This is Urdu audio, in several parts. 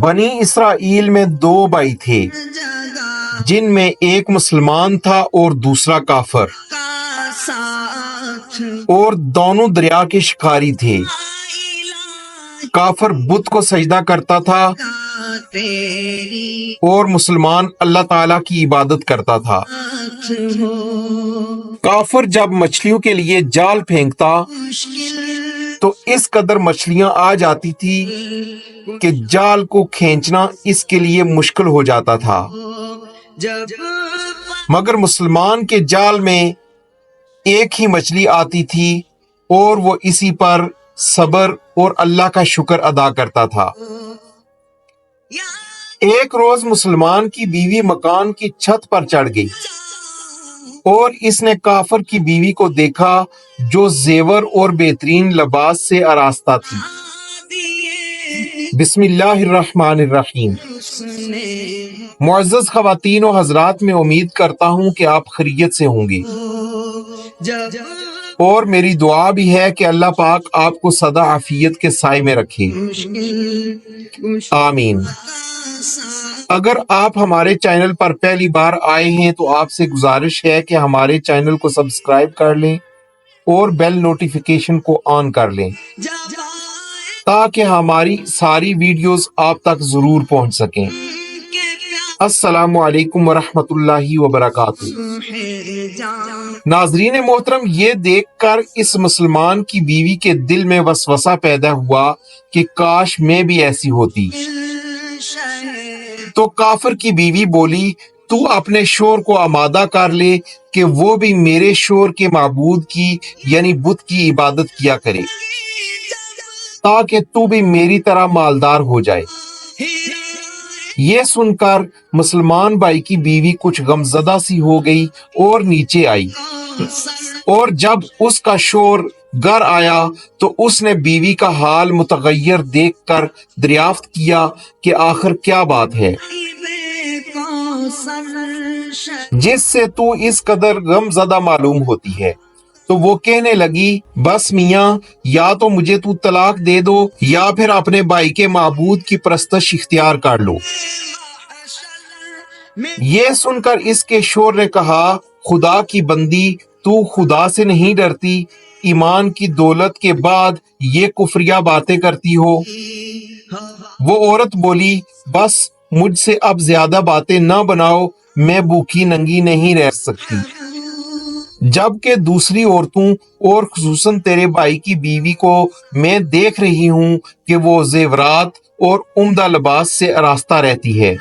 بنی اسرائیل میں دو بھائی تھے جن میں ایک مسلمان تھا اور دوسرا کافر، اور دونوں دریا کے شکاری تھے۔ کافر بت کو سجدہ کرتا تھا اور مسلمان اللہ تعالیٰ کی عبادت کرتا تھا۔ کافر جب مچھلیوں کے لیے جال پھینکتا تو اس قدر مچھلیاں آ جاتی تھی کہ جال کو کھینچنا اس کے لیے مشکل ہو جاتا تھا، مگر مسلمان کے جال میں ایک ہی مچھلی آتی تھی اور وہ اسی پر صبر اور اللہ کا شکر ادا کرتا تھا۔ ایک روز مسلمان کی بیوی مکان کی چھت پر چڑھ گئی اور اس نے کافر کی بیوی کو دیکھا جو زیور اور بہترین لباس سے آراستہ تھی۔ بسم اللہ الرحمن الرحیم۔ معزز خواتین و حضرات، میں امید کرتا ہوں کہ آپ خیریت سے ہوں گے، اور میری دعا بھی ہے کہ اللہ پاک آپ کو سدا عافیت کے سائے میں رکھے، آمین۔ اگر آپ ہمارے چینل پر پہلی بار آئے ہیں تو آپ سے گزارش ہے کہ ہمارے چینل کو سبسکرائب کر لیں اور بیل نوٹیفیکیشن کو آن کر لیں تاکہ ہماری ساری ویڈیوز آپ تک ضرور پہنچ سکیں۔ السلام علیکم ورحمۃ اللہ وبرکاتہ۔ ناظرین محترم، یہ دیکھ کر اس مسلمان کی بیوی کے دل میں وسوسہ پیدا ہوا کہ کاش میں بھی ایسی ہوتی۔ تو کافر کی بیوی بولی، تو اپنے شوہر کو آمادہ کر لے کہ وہ بھی میرے شوہر کے معبود کی یعنی بت کی عبادت کیا کرے تاکہ تو بھی میری طرح مالدار ہو جائے۔ یہ سن کر مسلمان بھائی کی بیوی کچھ غمزدہ سی ہو گئی اور نیچے آئی، اور جب اس کا شوہر گھر آیا تو اس نے بیوی کا حال متغیر دیکھ کر دریافت کیا کہ آخر کیا بات ہے جس سے تو اس قدر غم زدہ معلوم ہوتی ہے۔ تو وہ کہنے لگی، بس میاں، یا تو مجھے تو طلاق دے دو یا پھر اپنے بھائی کے معبود کی پرستش اختیار کر لو۔ یہ سن کر اس کے شوہر نے کہا، خدا کی بندی، تو خدا سے نہیں ڈرتی؟ ایمان کی دولت کے بعد یہ کفریہ باتیں کرتی ہو۔ وہ عورت بولی، بس مجھ سے اب زیادہ باتیں نہ بناؤ، میں بھوکی ننگی نہیں رہ سکتی۔ جبکہ دوسری عورتوں اور خصوصاً تیرے بھائی کی بیوی کو میں دیکھ رہی ہوں کہ وہ زیورات اور عمدہ لباس سے آراستہ رہتی ہے۔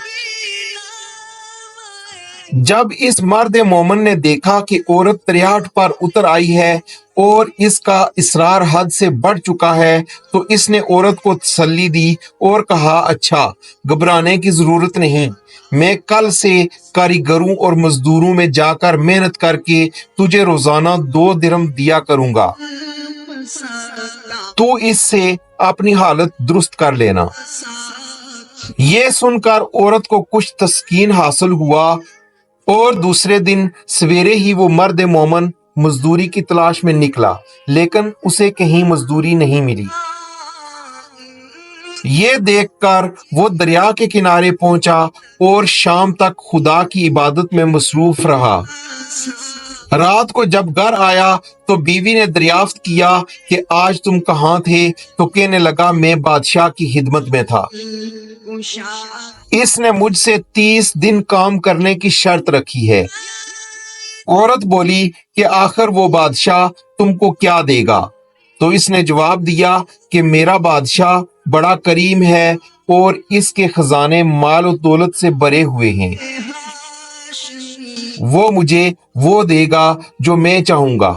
جب اس مرد مومن نے دیکھا کہ عورت تریاٹ پر اتر آئی ہے اور اس کا اصرار حد سے بڑھ چکا ہے تو اس نے عورت کو تسلی دی اور کہا، اچھا، گھبرانے کی ضرورت نہیں، میں کل سے کاریگروں اور مزدوروں میں جا کر محنت کر کے تجھے روزانہ 2 درہم دیا کروں گا، تو اس سے اپنی حالت درست کر لینا۔ یہ سن کر عورت کو کچھ تسکین حاصل ہوا، اور دوسرے دن سویرے ہی وہ مرد مومن مزدوری کی تلاش میں نکلا، لیکن اسے کہیں مزدوری نہیں ملی۔ یہ دیکھ کر وہ دریا کے کنارے پہنچا اور شام تک خدا کی عبادت میں مصروف رہا۔ رات کو جب گھر آیا تو بیوی نے دریافت کیا کہ آج تم کہاں تھے؟ تو کہنے لگا، میں بادشاہ کی خدمت میں تھا، اس نے مجھ سے 30 دن کام کرنے کی شرط رکھی ہے۔ عورت بولی کہ آخر وہ بادشاہ تم کو کیا دے گا؟ تو اس نے جواب دیا کہ میرا بادشاہ بڑا کریم ہے اور اس کے خزانے مال و دولت سے بھرے ہوئے ہیں، وہ مجھے وہ دے گا جو میں چاہوں گا۔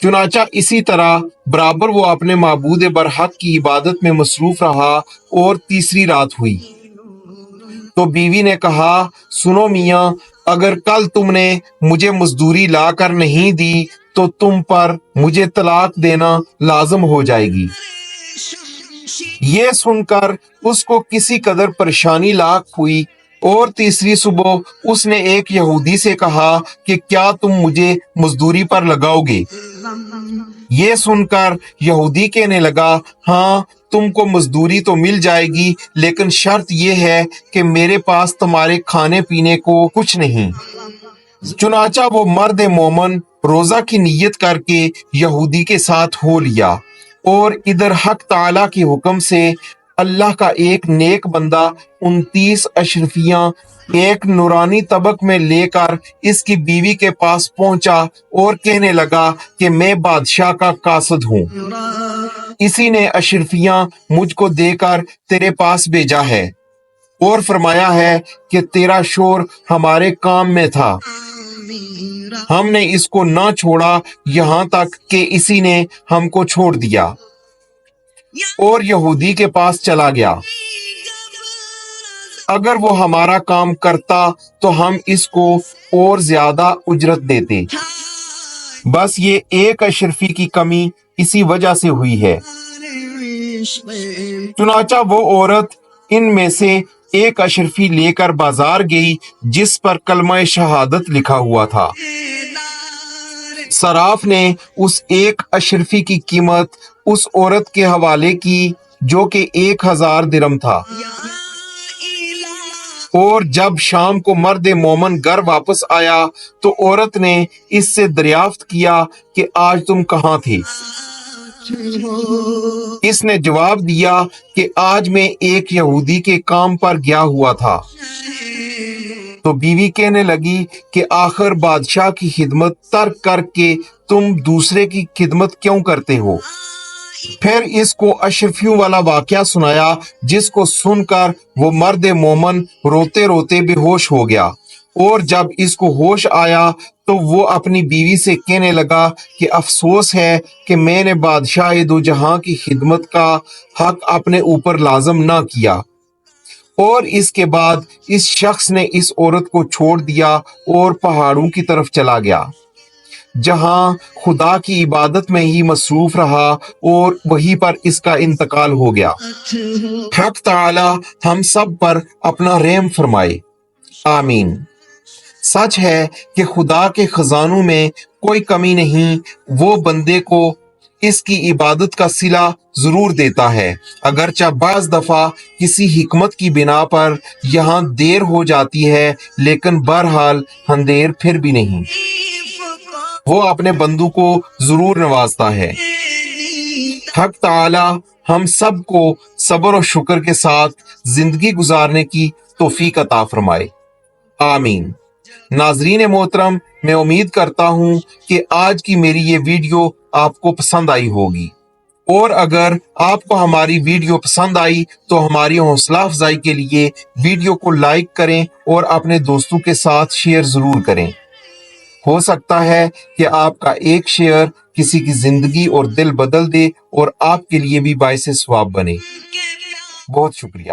چنانچہ اسی طرح برابر وہ اپنے معبود برحق کی عبادت میں مصروف رہا، اور تیسری رات ہوئی تو بیوی نے کہا، سنو میاں، اگر کل تم نے مجھے مزدوری لا کر نہیں دی تو تم پر مجھے طلاق دینا لازم ہو جائے گی۔ یہ سن کر اس کو کسی قدر پریشانی لاحق ہوئی، اور تیسری صبح اس نے ایک یہودی سے کہا کہ کیا تم مجھے مزدوری پر لگاؤ گے؟ یہ سن کر یہودی کہنے لگا، ہاں، تم کو مزدوری تو مل جائے گی، لیکن شرط یہ ہے کہ میرے پاس تمہارے کھانے پینے کو کچھ نہیں۔ چنانچہ وہ مرد مومن روزہ کی نیت کر کے یہودی کے ساتھ ہو لیا، اور ادھر حق تعالیٰ کے حکم سے اللہ کا ایک نیک بندہ 29 اشرفیاں ایک نورانی طبق میں لے کر اس کی بیوی کے پاس پہنچا اور کہنے لگا کہ میں بادشاہ کا قاصد ہوں، اسی نے اشرفیاں مجھ کو دے کر تیرے پاس بھیجا ہے، اور فرمایا ہے کہ تیرا شور ہمارے کام میں تھا، ہم نے اس کو نہ چھوڑا یہاں تک کہ اسی نے ہم کو چھوڑ دیا، اور یہودی کے پاس چلا گیا۔ اگر وہ ہمارا کام کرتا تو ہم اس کو اور زیادہ اجرت دیتے، بس یہ ایک اشرفی کی کمی اسی وجہ سے ہوئی ہے۔ چنانچہ وہ عورت ان میں سے ایک اشرفی لے کر بازار گئی جس پر کلمہ شہادت لکھا ہوا تھا۔ صراف نے اس ایک اشرفی کی قیمت اس عورت کے حوالے کی جو کہ 1000 درہم تھا، اور جب شام کو مرد مومن گھر واپس آیا تو عورت نے اس سے دریافت کیا کہ آج تم کہاں تھے؟ اس نے جواب دیا کہ آج میں ایک یہودی کے کام پر گیا ہوا تھا۔ تو بیوی کہنے لگی کہ آخر بادشاہ کی خدمت ترک کر کے تم دوسرے کی خدمت کیوں کرتے ہو؟ پھر اس کو اشرفیوں والا واقعہ سنایا، جس کو سن کر وہ مرد مومن روتے روتے بے ہوش ہو گیا، اور جب اس کو ہوش آیا تو وہ اپنی بیوی سے کہنے لگا کہ افسوس ہے کہ میں نے بادشاہ دو جہاں کی خدمت کا حق اپنے اوپر لازم نہ کیا۔ اور اس کے بعد اس شخص نے اس عورت کو چھوڑ دیا اور پہاڑوں کی طرف چلا گیا، جہاں خدا کی عبادت میں ہی مصروف رہا، اور وہیں پر اس کا انتقال ہو گیا۔ حق تعالی ہم سب پر اپنا رحم فرمائے، آمین۔ سچ ہے کہ خدا کے خزانوں میں کوئی کمی نہیں، وہ بندے کو اس کی عبادت کا صلہ ضرور دیتا ہے، اگرچہ بعض دفعہ کسی حکمت کی بنا پر یہاں دیر ہو جاتی ہے، لیکن بہرحال اندھیر پھر بھی نہیں، وہ اپنے بندوں کو ضرور نوازتا ہے۔ حق تعالی ہم سب کو صبر و شکر کے ساتھ زندگی گزارنے کی توفیق عطا فرمائے، آمین۔ ناظرین محترم، میں امید کرتا ہوں کہ آج کی میری یہ ویڈیو آپ کو پسند آئی ہوگی، اور اگر آپ کو ہماری ویڈیو پسند آئی تو ہماری حوصلہ افزائی کے لیے ویڈیو کو لائک کریں اور اپنے دوستوں کے ساتھ شیئر ضرور کریں۔ ہو سکتا ہے کہ آپ کا ایک شیئر کسی کی زندگی اور دل بدل دے اور آپ کے لیے بھی باعث ثواب بنے۔ بہت شکریہ۔